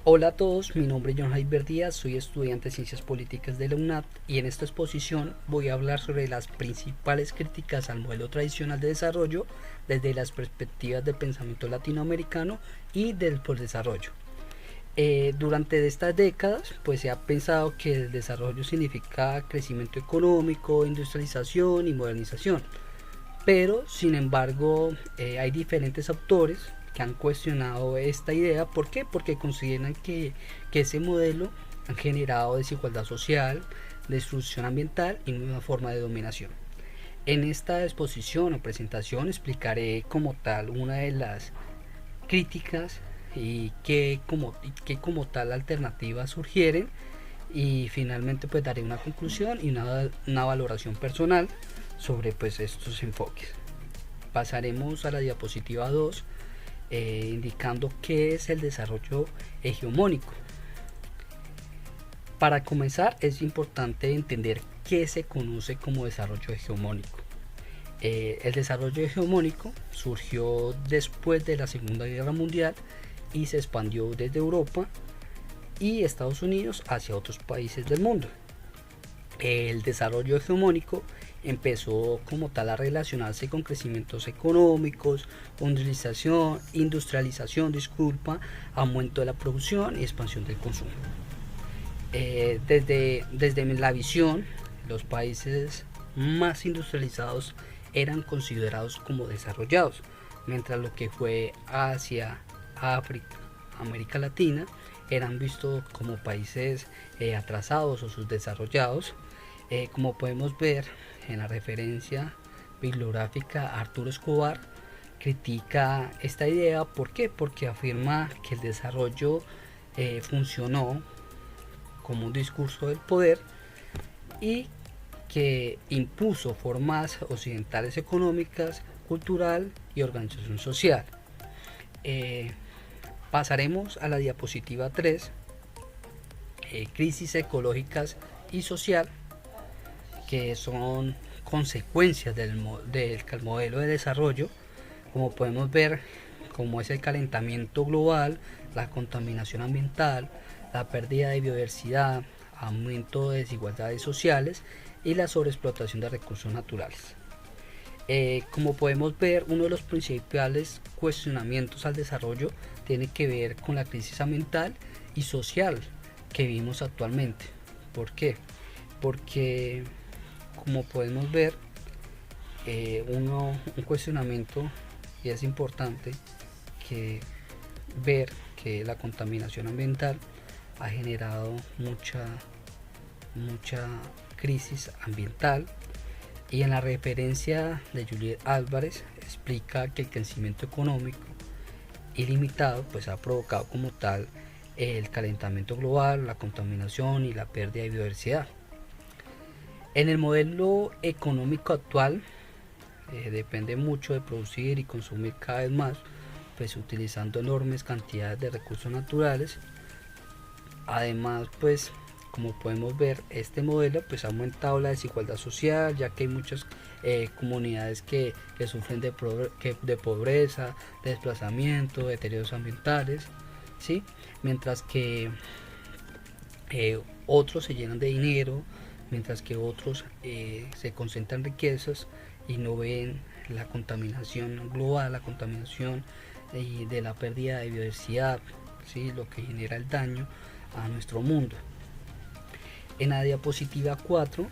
Hola a todos, mi nombre es John Javier Díaz, soy estudiante de Ciencias Políticas de la UNAP y en esta exposición voy a hablar sobre las principales críticas al modelo tradicional de desarrollo desde las perspectivas del pensamiento latinoamericano y del desarrollo. Durante estas décadas pues se ha pensado que el desarrollo significa crecimiento económico, industrialización y modernización, pero sin embargo hay diferentes autores que han cuestionado esta idea. ¿Por qué? Porque consideran que ese modelo ha generado desigualdad social, destrucción ambiental y nueva forma de dominación. En esta exposición o presentación explicaré como tal una de las críticas y que como tal alternativas surgieren, y finalmente pues daré una conclusión y una valoración personal sobre pues estos enfoques. Pasaremos a la diapositiva 2, indicando qué es el desarrollo hegemónico. Para comenzar es importante entender qué se conoce como desarrollo hegemónico. El desarrollo hegemónico surgió después de la Segunda Guerra Mundial y se expandió desde Europa y Estados Unidos hacia otros países del mundo. El desarrollo hegemónico empezó como tal a relacionarse con crecimientos económicos, industrialización, aumento de la producción y expansión del consumo. Desde la visión, los países más industrializados eran considerados como desarrollados, mientras lo que fue Asia, África, América Latina eran vistos como países atrasados o subdesarrollados. Como podemos ver en la referencia bibliográfica, Arturo Escobar critica esta idea. ¿Por qué? Porque afirma que el desarrollo funcionó como un discurso del poder y que impuso formas occidentales económicas, cultural y organización social. Pasaremos a la diapositiva 3, crisis ecológicas y social, que son consecuencias del modelo de desarrollo. Como podemos ver, como es el calentamiento global, la contaminación ambiental, la pérdida de biodiversidad, aumento de desigualdades sociales y la sobreexplotación de recursos naturales. Como podemos ver, uno de los principales cuestionamientos al desarrollo tiene que ver con la crisis ambiental y social que vivimos actualmente. ¿Por qué? Porque como podemos ver, un cuestionamiento, y es importante que ver que la contaminación ambiental ha generado mucha crisis ambiental, y en la referencia de Juliet Álvarez explica que el crecimiento económico ilimitado pues ha provocado como tal el calentamiento global, la contaminación y la pérdida de biodiversidad. En el modelo económico actual depende mucho de producir y consumir cada vez más, pues utilizando enormes cantidades de recursos naturales. Además, pues como podemos ver, este modelo pues ha aumentado la desigualdad social, ya que hay muchas comunidades que sufren de pobreza, de desplazamiento, de deterioros ambientales, ¿sí? Mientras que otros se llenan de dinero, mientras que otros se concentran riquezas y no ven la contaminación global, la contaminación de la pérdida de biodiversidad, ¿sí? Lo que genera el daño a nuestro mundo. En la diapositiva 4,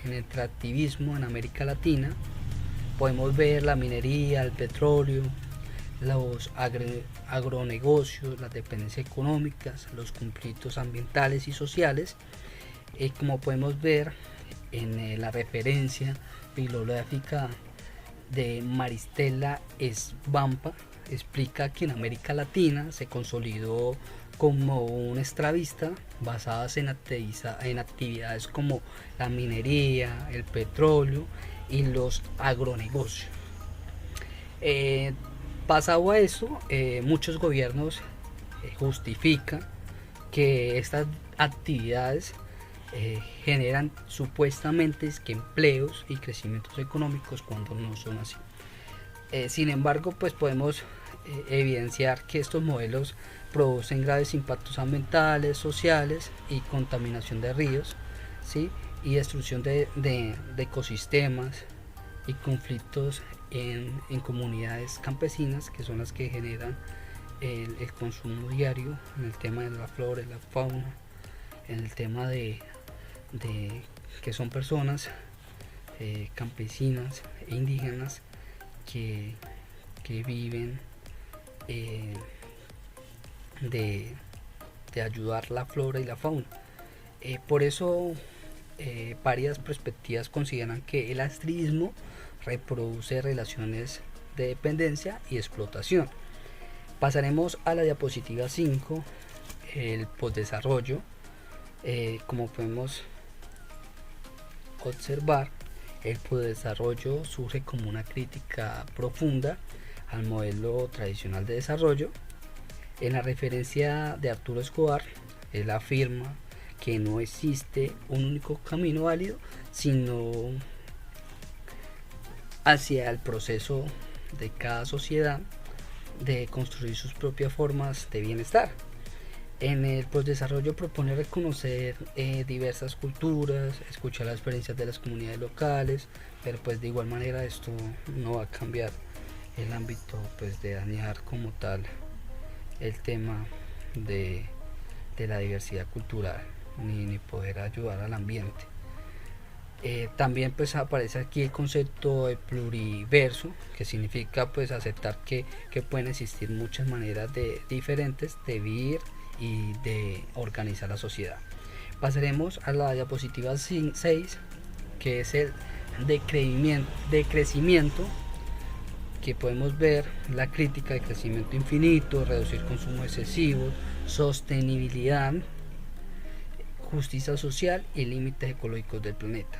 en el extractivismo en América Latina, podemos ver la minería, el petróleo, los agronegocios, las dependencias económicas, los conflictos ambientales y sociales. Como podemos ver en la referencia bibliográfica de Maristela Svampa, explica que en América Latina se consolidó como un esclavista basadas en actividades como la minería, el petróleo y los agronegocios. Pasado a eso, muchos gobiernos justifican que estas actividades generan supuestamente que empleos y crecimientos económicos, cuando no son así. Sin embargo, pues podemos evidenciar que estos modelos producen graves impactos ambientales, sociales y contaminación de ríos, ¿sí? Y destrucción de ecosistemas y conflictos en comunidades campesinas, que son las que generan el consumo diario en el tema de la flora y la fauna, en el tema de que son personas campesinas e indígenas que viven de, de ayudar la flora y la fauna. Por eso varias perspectivas consideran que el astrismo reproduce relaciones de dependencia y explotación. Pasaremos a la diapositiva 5, el postdesarrollo. Como podemos observar, el postdesarrollo surge como una crítica profunda al modelo tradicional de desarrollo. En la referencia de Arturo Escobar, él afirma que no existe un único camino válido, sino hacia el proceso de cada sociedad de construir sus propias formas de bienestar. En el postdesarrollo propone reconocer diversas culturas, escuchar las experiencias de las comunidades locales, pero pues de igual manera esto no va a cambiar el ámbito pues de dañar como tal el tema de la diversidad cultural ni poder ayudar al ambiente. También pues aparece aquí el concepto de pluriverso, que significa pues aceptar que pueden existir muchas maneras diferentes de vivir y de organizar la sociedad. Pasaremos a la diapositiva 6, que es el decrecimiento, que podemos ver la crítica de crecimiento infinito, reducir consumo excesivo, sostenibilidad, justicia social y límites ecológicos del planeta.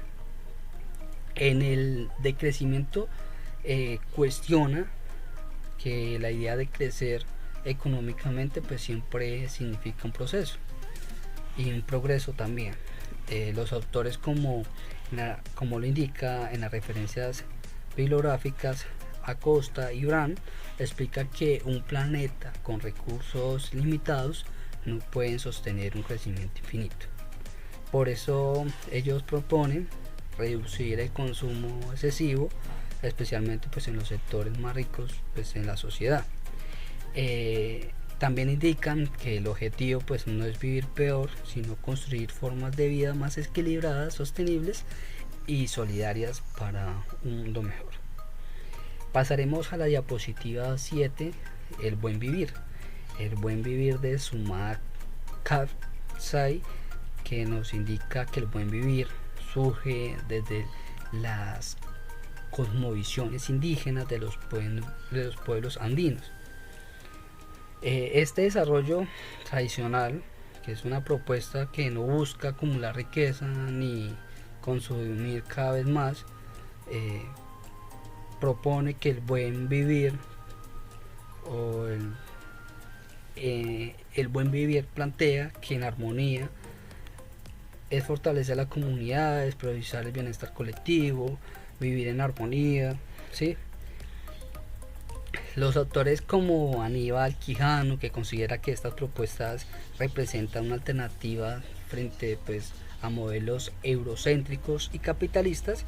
En el decrecimiento cuestiona que la idea de crecer económicamente pues siempre significa un proceso y un progreso también. Los autores como lo indica en las referencias bibliográficas Acosta y Brand, explica que un planeta con recursos limitados no pueden sostener un crecimiento infinito. Por eso ellos proponen reducir el consumo excesivo, especialmente pues en los sectores más ricos pues en la sociedad. También indican que el objetivo pues no es vivir peor, sino construir formas de vida más equilibradas, sostenibles y solidarias para un mundo mejor. Pasaremos a la diapositiva 7, el buen vivir. El buen vivir de Sumar Katsai, que nos indica que el buen vivir surge desde las cosmovisiones indígenas de los pueblos andinos. Este desarrollo tradicional, que es una propuesta que no busca acumular riqueza ni consumir cada vez más, propone que el buen vivir o el buen vivir plantea que en armonía es fortalecer la comunidad, es priorizar el bienestar colectivo, vivir en armonía, ¿sí? Los autores como Aníbal Quijano, que considera que estas propuestas representan una alternativa frente pues, a modelos eurocéntricos y capitalistas,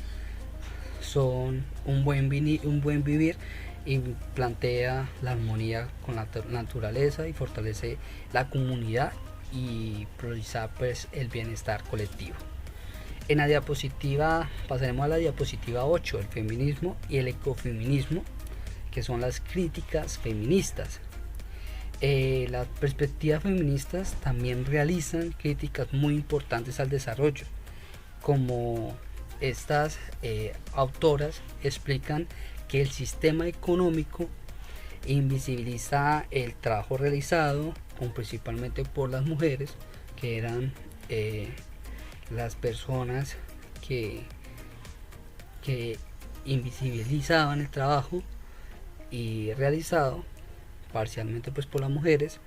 son un buen vivir y plantea la armonía con la naturaleza y fortalece la comunidad y priorizar pues, el bienestar colectivo. En la diapositiva, pasaremos a la diapositiva 8, el feminismo y el ecofeminismo, que son las críticas feministas. Las perspectivas feministas también realizan críticas muy importantes al desarrollo, como estas autoras explican que el sistema económico invisibiliza el trabajo realizado, principalmente por las mujeres, que eran las personas que invisibilizaban el trabajo y realizado parcialmente pues por las mujeres.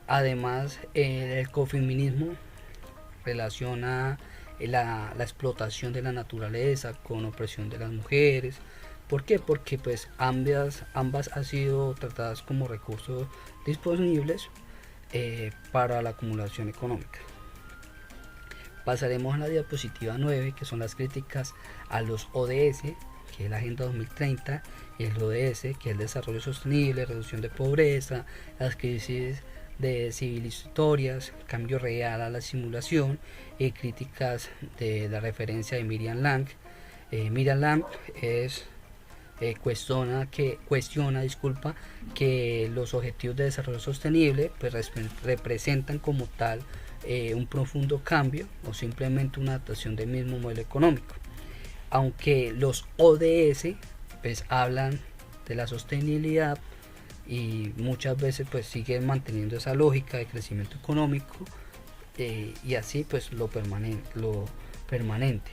Además, el ecofeminismo relaciona la explotación de la naturaleza con opresión de las mujeres, ¿Por qué? Porque pues ambas han sido tratadas como recursos disponibles para la acumulación económica. Pasaremos a la diapositiva 9, que son las críticas a los ODS, que es la Agenda 2030, y el ODS, que es el desarrollo sostenible, reducción de pobreza, las crisis de civilizatorias, cambio real a la simulación, y críticas de la referencia de Miriam Lang. Miriam Lang cuestiona que los objetivos de desarrollo sostenible pues representan como tal un profundo cambio o simplemente una adaptación del mismo modelo económico, aunque los ODS pues hablan de la sostenibilidad y muchas veces pues siguen manteniendo esa lógica de crecimiento económico y así pues lo permanente.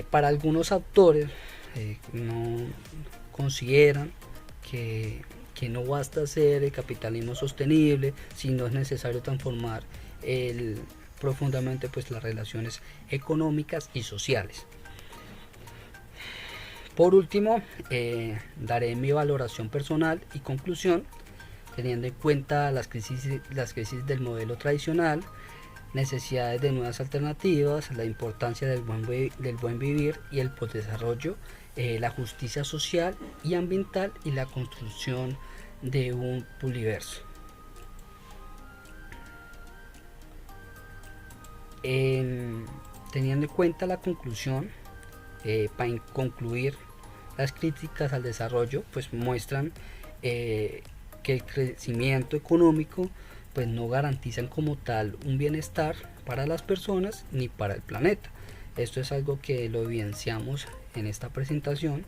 Para algunos autores no consideran que no basta hacer el capitalismo sostenible, sino es necesario transformar profundamente pues las relaciones económicas y sociales. Por último, daré mi valoración personal y conclusión, teniendo en cuenta las crisis del modelo tradicional, necesidades de nuevas alternativas, la importancia del buen vivir y el desarrollo, la justicia social y ambiental y la construcción de un universo. Teniendo en cuenta la conclusión, para concluir, las críticas al desarrollo pues muestran que el crecimiento económico pues no garantizan como tal un bienestar para las personas ni para el planeta. Esto es algo que lo evidenciamos en esta presentación,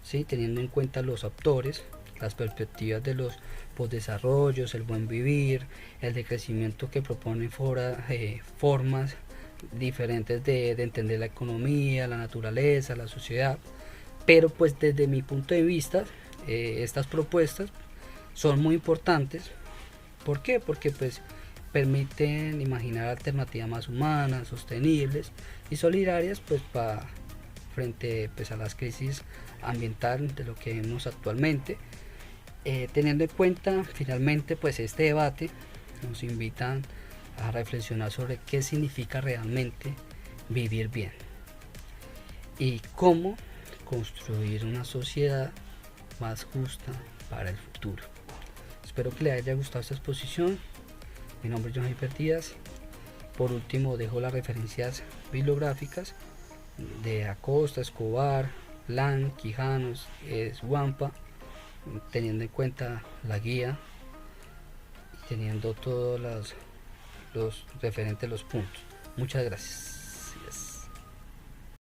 ¿sí? Teniendo en cuenta los autores, las perspectivas de los postdesarrollos, el buen vivir, el decrecimiento que proponen formas diferentes de entender la economía, la naturaleza, la sociedad. Pero pues desde mi punto de vista, estas propuestas son muy importantes. ¿Por qué? Porque pues permiten imaginar alternativas más humanas, sostenibles y solidarias pues frente pues, a las crisis ambientales de lo que vemos actualmente. Teniendo en cuenta finalmente pues este debate nos invitan a reflexionar sobre qué significa realmente vivir bien y cómo construir una sociedad más justa para el futuro. Espero que les haya gustado esta exposición. Mi nombre es John Javier Díaz. Por último dejo las referencias bibliográficas de Acosta, Escobar, Lang, Quijanos, Wampa, teniendo en cuenta la guía y teniendo todos los referentes, los puntos. Muchas gracias.